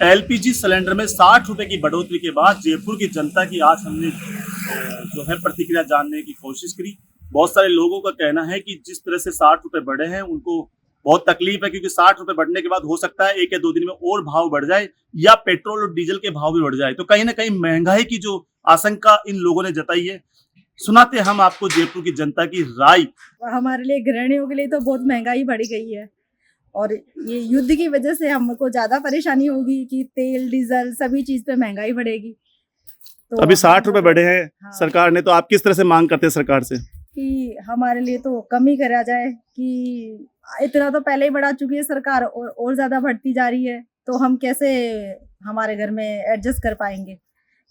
LPG cylinder में 60 रुपए की बढ़ोतरी के बाद जयपुर की जनता की आज हमने जो है प्रतिक्रिया जानने की कोशिश करी। बहुत सारे लोगों का कहना है कि जिस तरह से 60 रुपए बढ़े हैं उनको बहुत तकलीफ है, क्योंकि 60 रुपए बढ़ने के बाद हो सकता है 1 या 2 दिन में और भाव बढ़ जाए या पेट्रोल और डीजल के भाव भी बढ़ जाए। तो कहीं ना कहीं महंगाई की जो आशंका इन लोगों ने जताई है। सुनाते हम आपको जयपुर की जनता की राय। हमारे लिए गृहिणियों के लिए तो बहुत महंगाई बढ़ गई है और ये युद्ध की वजह से हमको ज्यादा परेशानी होगी कि तेल डीजल सभी चीज पे महंगाई बढ़ेगी। तो अभी 60 रुपए बढ़े हैं हाँ, सरकार ने, तो आप किस तरह से मांग करते हैं सरकार से कि हमारे लिए तो कम ही करा जाए कि इतना तो पहले ही बढ़ा चुकी है सरकार और ज्यादा बढ़ती जा रही है, तो हम कैसे हमारे घर में एडजस्ट कर पाएंगे।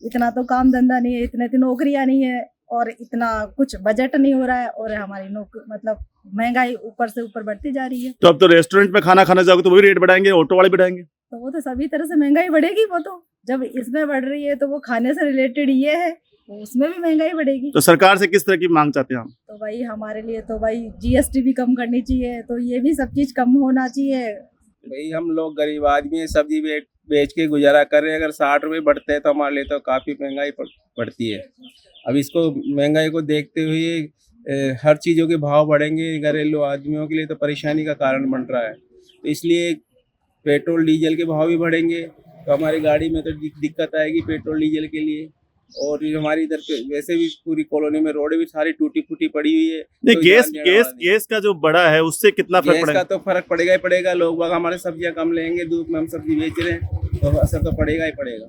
इतना तो काम धंधा नहीं है, इतने तो नौकरियां नहीं है और इतना कुछ बजट नहीं हो रहा है और हमारी मतलब महंगाई ऊपर से ऊपर बढ़ती जा रही है। तो अब तो रेस्टोरेंट में खाना खाने जाओगे तो वो भी रेट बढ़ाएंगे, ऑटो वाले बढ़ाएंगे, तो वो तो सभी तरह से महंगाई बढ़ेगी। वो तो जब इसमें बढ़ रही है तो वो खाने से रिलेटेड ये है, तो उसमें भी महंगाई बढ़ेगी। तो सरकार से किस तरह की मांग चाहते हैं हम? तो भाई हमारे लिए तो भाई जीएसटी भी कम करनी चाहिए, तो ये भी सब चीज कम होना चाहिए। भाई हम लोग गरीब आदमी है, सब्जी बेच के गुजारा कर रहे हैं। अगर 60 रुपये बढ़ते हैं तो हमारे लिए तो काफ़ी महंगाई बढ़ती है। अब इसको महंगाई को देखते हुए हर चीज़ों के भाव बढ़ेंगे, घरेलू आदमियों के लिए तो परेशानी का कारण बन रहा है। तो इसलिए पेट्रोल डीजल के भाव भी बढ़ेंगे तो हमारी गाड़ी में तो दिक्कत आएगी पेट्रोल डीजल के लिए। और ये हमारी इधर पे वैसे भी पूरी कॉलोनी में रोडें भी सारी टूटी फूटी पड़ी हुई है। नहीं, तो गैस का जो बढ़ा है उससे कितना फर्क गैस पड़ेगा? का तो फर्क पड़ेगा ही पड़ेगा। लोग बाग हमारे सब्जियां कम लेंगे, धूप में हम सब्जी बेच रहे हैं तो असर तो पड़ेगा ही पड़ेगा।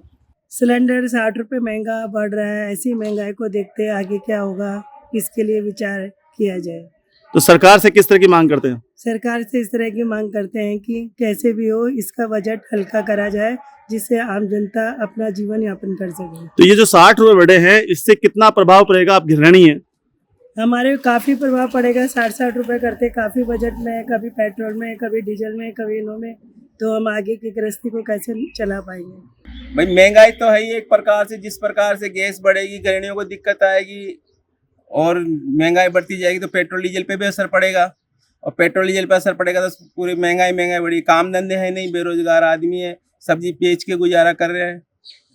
सिलेंडर 60 रुपये महंगा बढ़ रहा है। ऐसी महंगाई को देखते हैं आगे क्या होगा, इसके लिए विचार किया जाए। तो सरकार से किस तरह की मांग करते हैं? सरकार से इस तरह की मांग करते हैं कि कैसे भी हो इसका बजट हल्का करा जाए, जिससे आम जनता अपना जीवन यापन कर सके। तो ये जो 60 रुपए बढ़े हैं इससे कितना प्रभाव पड़ेगा? आप गृहिणी हैं, हमारे काफ़ी प्रभाव पड़ेगा। 60 रुपये करते काफ़ी बजट में, कभी पेट्रोल में, कभी डीजल में, कभी इनों में, तो हम आगे की गृहस्थी को कैसे चला पाएंगे। भाई महंगाई तो है ही एक प्रकार से। जिस प्रकार से गैस बढ़ेगी गृहिणियों को दिक्कत आएगी और महंगाई बढ़ती जाएगी तो पेट्रोल डीजल पे भी असर पड़ेगा। और पेट्रोल डीजल पे असर पड़ेगा तो पूरी महंगाई बढ़ेगी। काम धंधे है नहीं, बेरोजगार आदमी है, सब्जी बेच के गुजारा कर रहे हैं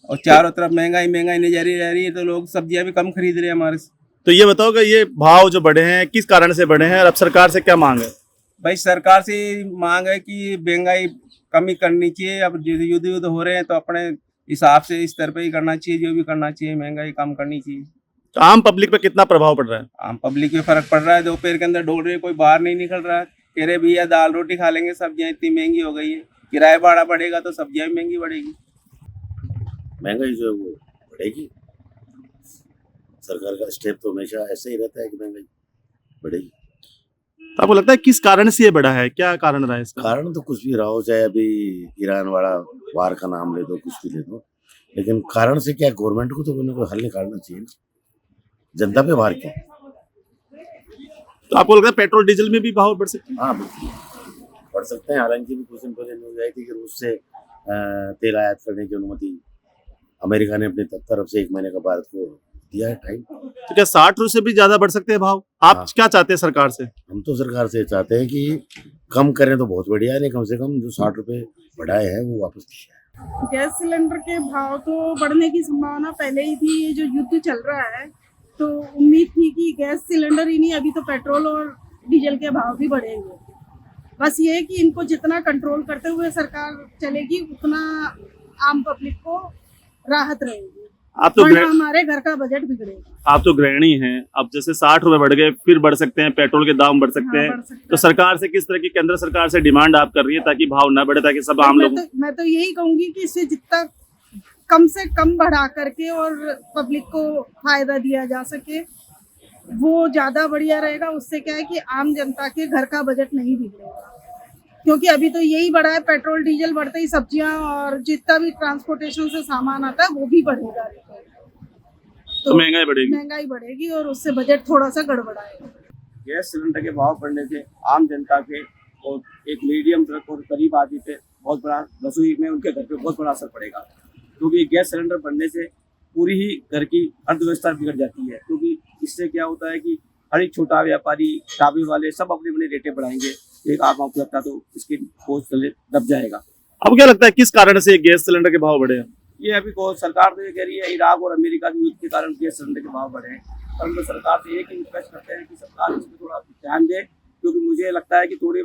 और चारों तरफ महंगाई नजरी रह रही है, तो लोग सब्जियां भी कम खरीद रहे हैं हमारे से। तो ये बताओ कि ये भाव जो बढ़े हैं किस कारण से बढ़े हैं और अब सरकार से क्या मांग है? भाई सरकार से मांग है कि महंगाई कमी करनी चाहिए। अब युद्ध हो रहे हैं तो अपने हिसाब से इस तरह पे ही करना चाहिए, जो भी करना चाहिए, महंगाई कम करनी चाहिए। तो आम पब्लिक पे कितना प्रभाव पड़ रहा है? आम पब्लिक में फर्क पड़ रहा है। दोपहर के अंदर ढोल रहे, कोई बाहर नहीं निकल रहा है। कह रहे भैया दाल रोटी खा लेंगे, सब्जियां इतनी महंगी हो गई है, किराया भाड़ा बढ़ेगा तो सब्जियां भी महंगी बढ़ेगी। महंगाई जो है वो बढ़ेगी। सरकार का स्टेप तो हमेशा ऐसे ही रहता है कि महंगाई बढ़ेगी। तो आपको लगता है किस कारण से ये बढ़ा है? क्या कारण रहा है इसका? कारण तो कुछ भी रहा हो, चाहे अभी ईरान वाला वार का नाम ले दो, कुछ भी ले दो, लेकिन कारण से क्या, गवर्नमेंट को तो कोई हल निकालना चाहिए ना, जनता पे वार क्या। तो आपको लगता है पेट्रोल डीजल में भी भाव बढ़ सकते हैं? हाँ बिल्कुल बढ़ सकते हैं। हालांकि भी कुछ दिन पहले न्यूज आई थी कि रूस से तेल आयात करने की अनुमति अमेरिका ने अपनी तरफ से 1 महीने का भारत को दिया है टाइम। तो क्या 60 रुपए से भी ज्यादा बढ़ सकते हैं भाव? आप हाँ। क्या चाहते हैं सरकार से? हम तो सरकार से चाहते हैं कि कम करें तो बहुत बढ़िया है, नहीं कम से कम जो 60 रुपए बढ़ाए हैं वो वापस दिया। गैस सिलेंडर के भाव तो बढ़ने की संभावना पहले ही थी। ये जो युद्ध चल रहा है तो उम्मीद थी कि गैस सिलेंडर ही नहीं, अभी तो पेट्रोल और डीजल के भाव भी बढ़ेंगे। बस ये है कि इनको जितना कंट्रोल करते हुए सरकार चलेगी उतना आम पब्लिक को राहत रहेगी, आप तो वरना हमारे घर का बजट बिगड़ेगा। आप तो गृहिणी हैं, अब जैसे 60 रुपए बढ़ गए, फिर बढ़ सकते हैं, पेट्रोल के दाम बढ़ सकते हाँ, हैं। बढ़ सकता तो है। सरकार से किस तरह की, केंद्र सरकार से डिमांड आप कर रही है ताकि भाव ना बढ़े, ताकि सब आम लोग? मैं तो यही कहूंगी कि इसे जितना कम से कम बढ़ा करके और पब्लिक को फायदा दिया जा सके वो ज्यादा बढ़िया रहेगा। उससे क्या है कि आम जनता के घर का बजट नहीं बिगड़ेगा, क्योंकि अभी तो यही बढ़ा है। पेट्रोल डीजल बढ़ते ही सब्जियां और जितना भी ट्रांसपोर्टेशन से सामान आता है वो भी बढ़ेगा, तो महंगाई बढ़ेगी और उससे बजट थोड़ा सा गड़बड़ाएगा। गैस सिलेंडर के भाव बढ़ने से आम जनता के और एक मीडियम तक और गरीब आदमी पे बहुत बड़ा, रसोई में उनके घर पे बहुत बड़ा असर पड़ेगा। क्योंकि गैस सिलेंडर बढ़ने से पूरी ही घर की अर्थव्यवस्था बिगड़ जाती है। क्योंकि इससे क्या होता है कि हर एक छोटा व्यापारी, ढाबे वाले सब अपनी अपनी रेटें बढ़ाएंगे। एक आम उपभोक्ता तो इसके बोझ तले दब जाएगा। अब क्या लगता है किस कारण से गैस सिलेंडर के भाव बढ़े हैं? ये अभी सरकार तो ये कह रही है इराक और अमेरिका की युद्ध के कारण गैस सिलेंडर के भाव बढ़े हैं। परंतु तो सरकार से एक ही रिक्वेस्ट करते हैं कि सरकार इसमें थोड़ा ध्यान दे, क्योंकि मुझे लगता है कि थोड़ी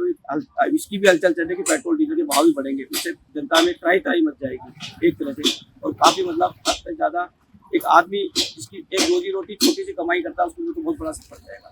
इसकी भी हलचल चलने की पेट्रोल डीजल के भाव भी बढ़ेंगे, उससे जनता में त्राही मच जाएगी एक तरह से, और काफ़ी मतलब हद तक ज़्यादा एक आदमी जिसकी एक रोजी रोटी छोटी सी कमाई करता है उसको तो बहुत बड़ा असर पड़ जाएगा।